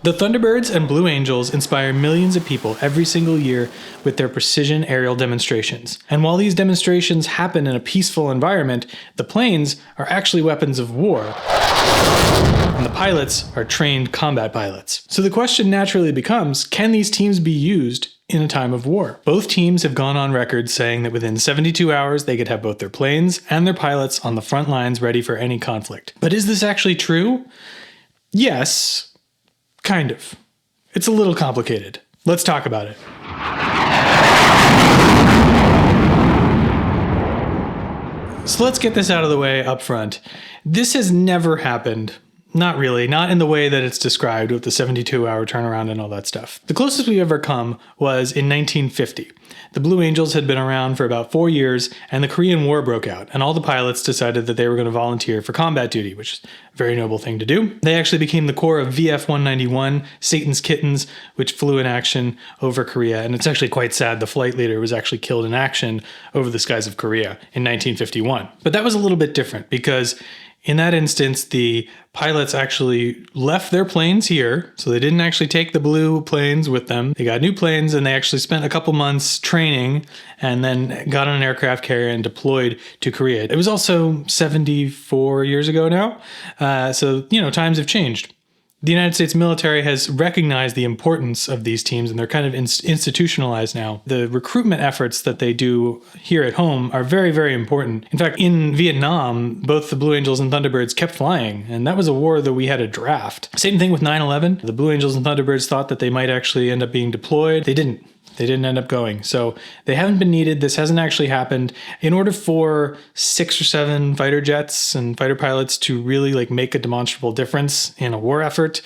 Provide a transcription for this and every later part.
The Thunderbirds and Blue Angels inspire millions of people every single year with their precision aerial demonstrations. And while these demonstrations happen in a peaceful environment, the planes are actually weapons of war. And the pilots are trained combat pilots. So the question naturally becomes, can these teams be used in a time of war? Both teams have gone on record saying that within 72 hours they could have both their planes and their pilots on the front lines ready for any conflict. But is this actually true? Yes. Kind of. It's a little complicated. Let's talk about it. So let's get this out of the way up front. This has never happened. Not really. Not in the way that it's described with the 72-hour turnaround and all that stuff. The closest we've ever come was in 1950. The Blue Angels had been around for about 4 years, and the Korean War broke out, and all the pilots decided that they were going to volunteer for combat duty, which is a very noble thing to do. They actually became the core of VF-191, Satan's Kittens, which flew in action over Korea, and it's actually quite sad the flight leader was actually killed in action over the skies of Korea in 1951. But that was a little bit different, because in that instance, the pilots actually left their planes here, so they didn't actually take the blue planes with them. They got new planes, and they actually spent a couple months training and then got on an aircraft carrier and deployed to Korea. It was also 74 years ago now, so, times have changed. The United States military has recognized the importance of these teams, and they're kind of institutionalized now. The recruitment efforts that they do here at home are very, very important. In fact, in Vietnam, both the Blue Angels and Thunderbirds kept flying, and that was a war that we had a draft. Same thing with 9/11. The Blue Angels and Thunderbirds thought that they might actually end up being deployed. They didn't. They didn't end up going. So they haven't been needed. This hasn't actually happened. In order for 6 or 7 fighter jets and fighter pilots to really make a demonstrable difference in a war effort,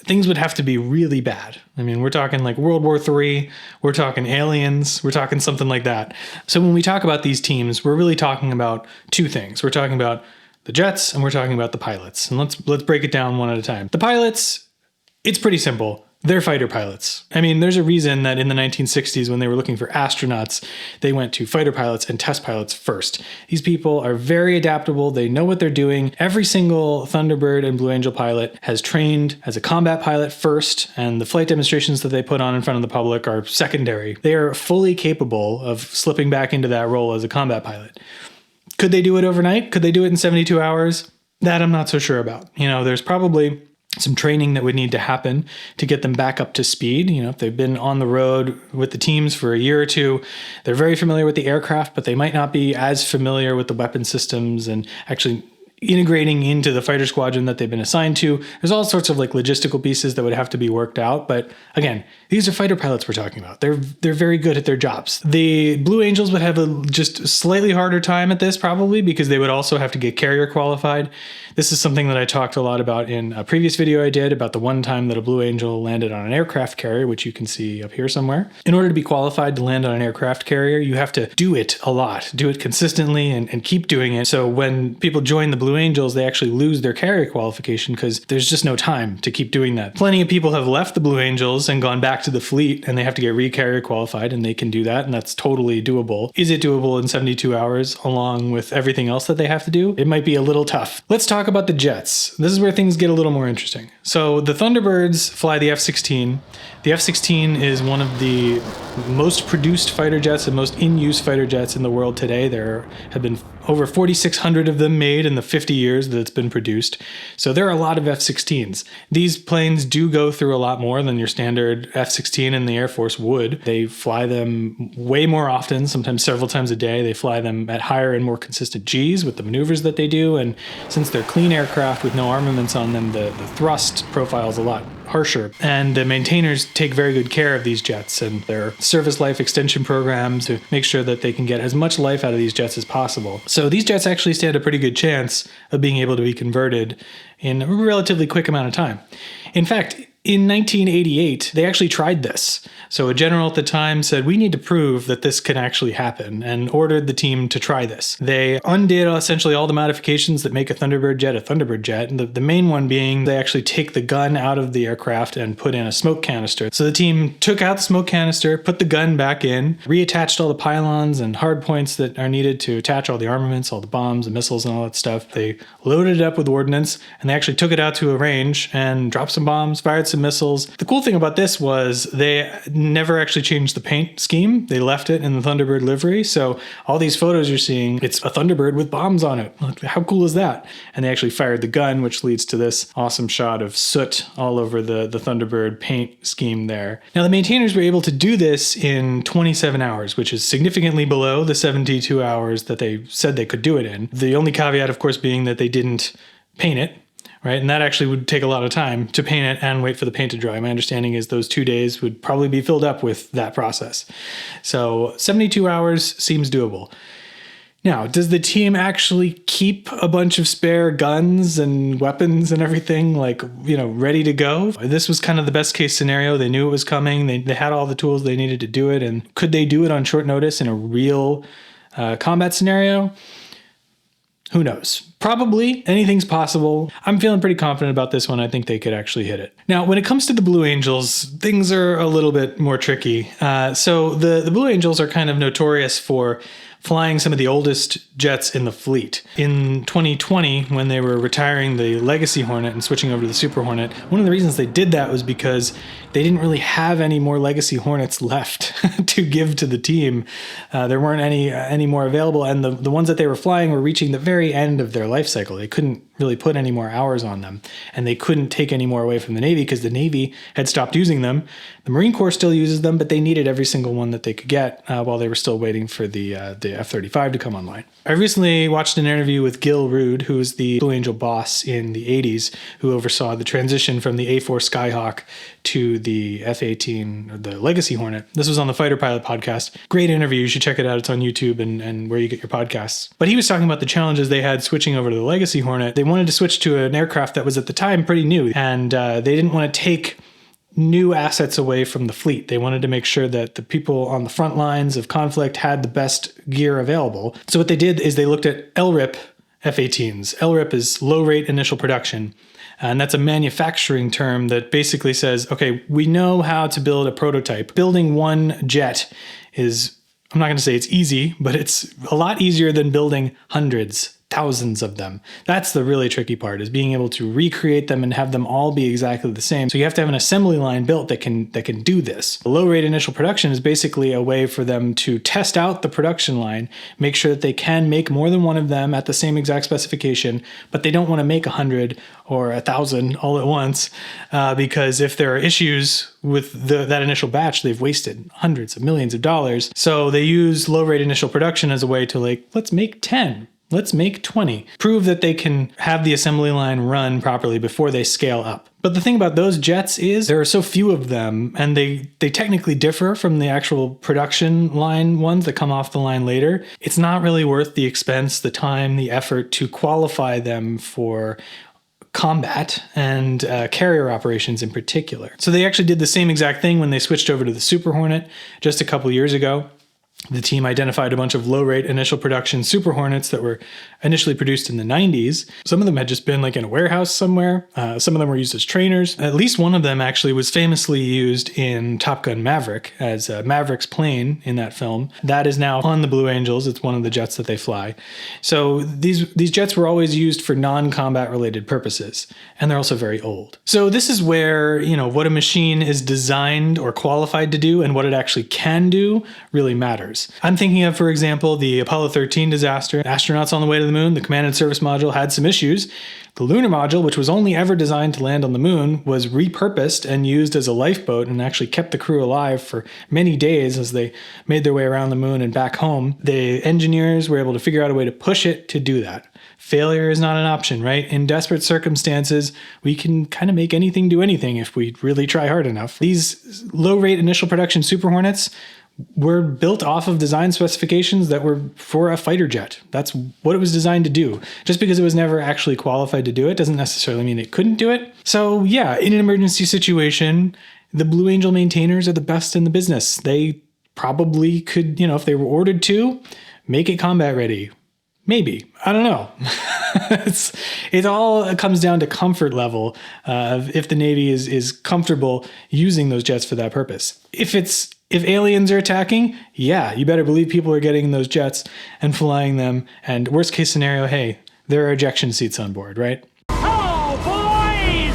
things would have to be really bad. I mean, we're talking like World War III, we're talking aliens, we're talking something like that. So when we talk about these teams, we're really talking about two things. We're talking about the jets and we're talking about the pilots. And let's break it down one at a time. The pilots, it's pretty simple. They're fighter pilots. I mean, there's a reason that in the 1960s, when they were looking for astronauts, they went to fighter pilots and test pilots first. These people are very adaptable. They know what they're doing. Every single Thunderbird and Blue Angel pilot has trained as a combat pilot first, and the flight demonstrations that they put on in front of the public are secondary. They are fully capable of slipping back into that role as a combat pilot. Could they do it overnight? Could they do it in 72 hours? That I'm not so sure about. There's probably some training that would need to happen to get them back up to speed. If they've been on the road with the teams for a year or two, they're very familiar with the aircraft, but they might not be as familiar with the weapon systems and actually integrating into the fighter squadron that they've been assigned to. There's all sorts of logistical pieces that would have to be worked out. But again, these are fighter pilots we're talking about. They're very good at their jobs. The Blue Angels would have just a slightly harder time at this probably because they would also have to get carrier qualified. This is something that I talked a lot about in a previous video I did about the one time that a Blue Angel landed on an aircraft carrier, which you can see up here somewhere. In order to be qualified to land on an aircraft carrier, you have to do it a lot, do it consistently and keep doing it. So when people join the Blue Angels, they actually lose their carrier qualification because there's just no time to keep doing that. Plenty of people have left the Blue Angels and gone back to the fleet and they have to get re-carrier qualified, and they can do that, and that's totally doable. Is it doable in 72 hours along with everything else that they have to do? It might be a little tough. Let's talk about the jets. This is where things get a little more interesting. So the Thunderbirds fly the F-16. The F-16 is one of the most produced fighter jets and most in-use fighter jets in the world today. There have been over 4,600 of them made in the 50 years that it's been produced. So there are a lot of F-16s. These planes do go through a lot more than your standard F-16 in the Air Force would. They fly them way more often, sometimes several times a day. They fly them at higher and more consistent Gs with the maneuvers that they do. And since they're clean aircraft with no armaments on them, the thrust profile is a lot harsher. And the maintainers take very good care of these jets and their service life extension programs to make sure that they can get as much life out of these jets as possible. So these jets actually stand a pretty good chance of being able to be converted in a relatively quick amount of time. In fact, in 1988, they actually tried this. So a general at the time said, we need to prove that this can actually happen, and ordered the team to try this. They undid essentially all the modifications that make a Thunderbird jet, and the main one being they actually take the gun out of the aircraft and put in a smoke canister. So the team took out the smoke canister, put the gun back in, reattached all the pylons and hard points that are needed to attach all the armaments, all the bombs and missiles and all that stuff. They loaded it up with ordnance, and they actually took it out to a range and dropped some bombs, fired some of missiles. The cool thing about this was they never actually changed the paint scheme. They left it in the Thunderbird livery. So all these photos you're seeing, it's a Thunderbird with bombs on it. How cool is that? And they actually fired the gun, which leads to this awesome shot of soot all over the Thunderbird paint scheme there. Now, the maintainers were able to do this in 27 hours, which is significantly below the 72 hours that they said they could do it in. The only caveat, of course, being that they didn't paint it, right? And that actually would take a lot of time to paint it and wait for the paint to dry. My understanding is those 2 days would probably be filled up with that process. So 72 hours seems doable. Now, does the team actually keep a bunch of spare guns and weapons and everything, like, ready to go? This was kind of the best case scenario. They knew it was coming. They had all the tools they needed to do it. And could they do it on short notice in a real combat scenario? Who knows? Probably. Anything's possible. I'm feeling pretty confident about this one. I think they could actually hit it. Now, when it comes to the Blue Angels, things are a little bit more tricky. So the Blue Angels are kind of notorious for flying some of the oldest jets in the fleet. In 2020, when they were retiring the Legacy Hornet and switching over to the Super Hornet, one of the reasons they did that was because they didn't really have any more Legacy Hornets left to give to the team. There weren't any more available, and the ones that they were flying were reaching the very end of their life cycle. They couldn't really put any more hours on them, and they couldn't take any more away from the Navy because the Navy had stopped using them. The Marine Corps still uses them, but they needed every single one that they could get while they were still waiting for the F-35 to come online. I recently watched an interview with Gil Rude, who was the Blue Angel boss in the 80s, who oversaw the transition from the A4 Skyhawk to the F-18, the Legacy Hornet. This was on the Fighter Pilot podcast. Great interview. You should check it out. It's on YouTube and where you get your podcasts. But he was talking about the challenges they had switching over to the Legacy Hornet. They wanted to switch to an aircraft that was at the time pretty new, and they didn't want to take new assets away from the fleet. They wanted to make sure that the people on the front lines of conflict had the best gear available. So what they did is they looked at LRIP F-18s. LRIP is low rate initial production. And that's a manufacturing term that basically says, okay, we know how to build a prototype. Building one jet is, I'm not going to say it's easy, but it's a lot easier than building hundreds, thousands of them. That's the really tricky part, is being able to recreate them and have them all be exactly the same. So you have to have an assembly line built that can do this. The low rate initial production is basically a way for them to test out the production line, make sure that they can make more than one of them at the same exact specification, but they don't want to make 100 or 1,000 all at once, because if there are issues with that initial batch, they've wasted hundreds of millions of dollars. So they use low rate initial production as a way to, like, let's make 10. Let's make 20. Prove that they can have the assembly line run properly before they scale up. But the thing about those jets is there are so few of them, and they technically differ from the actual production line ones that come off the line later. It's not really worth the expense, the time, the effort to qualify them for combat and carrier operations in particular. So they actually did the same exact thing when they switched over to the Super Hornet just a couple years ago. The team identified a bunch of low-rate initial production Super Hornets that were initially produced in the 90s. Some of them had just been like in a warehouse somewhere. Some of them were used as trainers. At least one of them actually was famously used in Top Gun Maverick as Maverick's plane in that film. That is now on the Blue Angels. It's one of the jets that they fly. So these jets were always used for non-combat related purposes, and they're also very old. So this is where, what a machine is designed or qualified to do and what it actually can do really matters. I'm thinking of, for example, the Apollo 13 disaster. Astronauts on the way to the moon, the command and service module had some issues. The lunar module, which was only ever designed to land on the moon, was repurposed and used as a lifeboat and actually kept the crew alive for many days as they made their way around the moon and back home. The engineers were able to figure out a way to push it to do that. Failure is not an option, right? In desperate circumstances, we can kind of make anything do anything if we really try hard enough. These low-rate initial production Super Hornets were built off of design specifications that were for a fighter jet. That's what it was designed to do. Just because it was never actually qualified to do it doesn't necessarily mean it couldn't do it. So yeah, in an emergency situation, the Blue Angel maintainers are the best in the business. They probably could, if they were ordered to, make it combat ready. Maybe. I don't know. It all comes down to comfort level of if the Navy is comfortable using those jets for that purpose. If aliens are attacking, yeah, you better believe people are getting in those jets and flying them. And worst case scenario, hey, there are ejection seats on board, right? Oh, boys!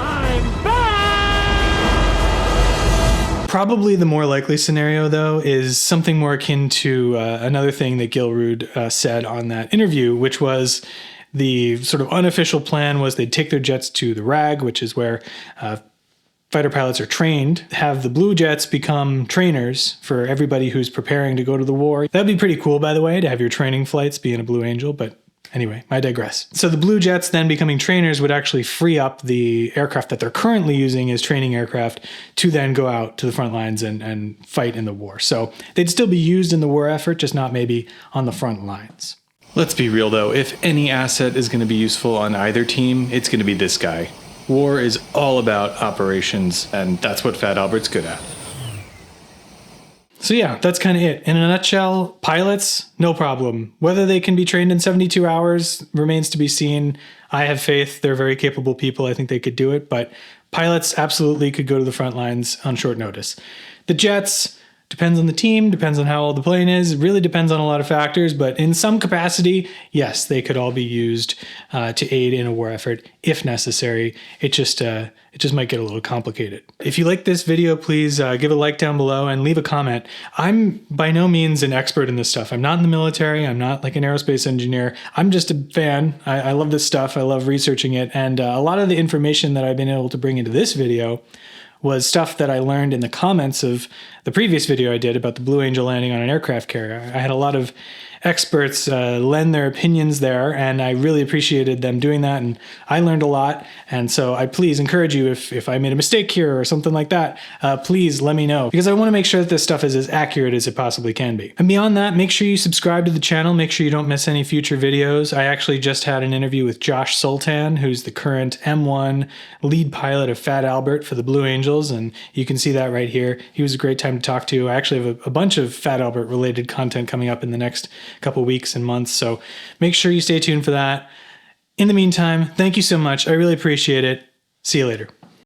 I'm back! Probably the more likely scenario, though, is something more akin to another thing that Gilrude said on that interview, which was the sort of unofficial plan was they'd take their jets to the RAG, which is where fighter pilots are trained, have the Blue Jets become trainers for everybody who's preparing to go to the war. That'd be pretty cool, by the way, to have your training flights be in a Blue Angel, but anyway, I digress. So the Blue Jets then becoming trainers would actually free up the aircraft that they're currently using as training aircraft to then go out to the front lines and fight in the war. So they'd still be used in the war effort, just not maybe on the front lines. Let's be real though, if any asset is going to be useful on either team, it's going to be this guy. War is all about operations, and that's what Faaaaaat Albert's good at. So yeah, that's kind of it. In a nutshell, pilots, no problem. Whether they can be trained in 72 hours remains to be seen. I have faith. They're very capable people. I think they could do it, but pilots absolutely could go to the front lines on short notice. The jets, depends on the team, depends on how old the plane is. It really depends on a lot of factors, but in some capacity, yes, they could all be used to aid in a war effort if necessary. It just might get a little complicated. If you like this video, please give a like down below and leave a comment. I'm by no means an expert in this stuff. I'm not in the military. I'm not like an aerospace engineer. I'm just a fan. I love this stuff. I love researching it. And a lot of the information that I've been able to bring into this video was stuff that I learned in the comments of the previous video I did about the Blue Angel landing on an aircraft carrier. I had a lot of experts lend their opinions there, and I really appreciated them doing that, and I learned a lot. And so I please encourage you, if I made a mistake here or something like that, please let me know, because I want to make sure that this stuff is as accurate as it possibly can be. And beyond that, make sure you subscribe to the channel. Make sure you don't miss any future videos. I actually just had an interview with Josh Sultan, who's the current M1 lead pilot of Faaaaaat Albert for the Blue Angels, and you can see that right here. He was a great time to talk to. I actually have a bunch of Faaaaaat Albert related content coming up in the next couple weeks and months, so make sure you stay tuned for that. In the meantime, thank you so much. I really appreciate it. See you later.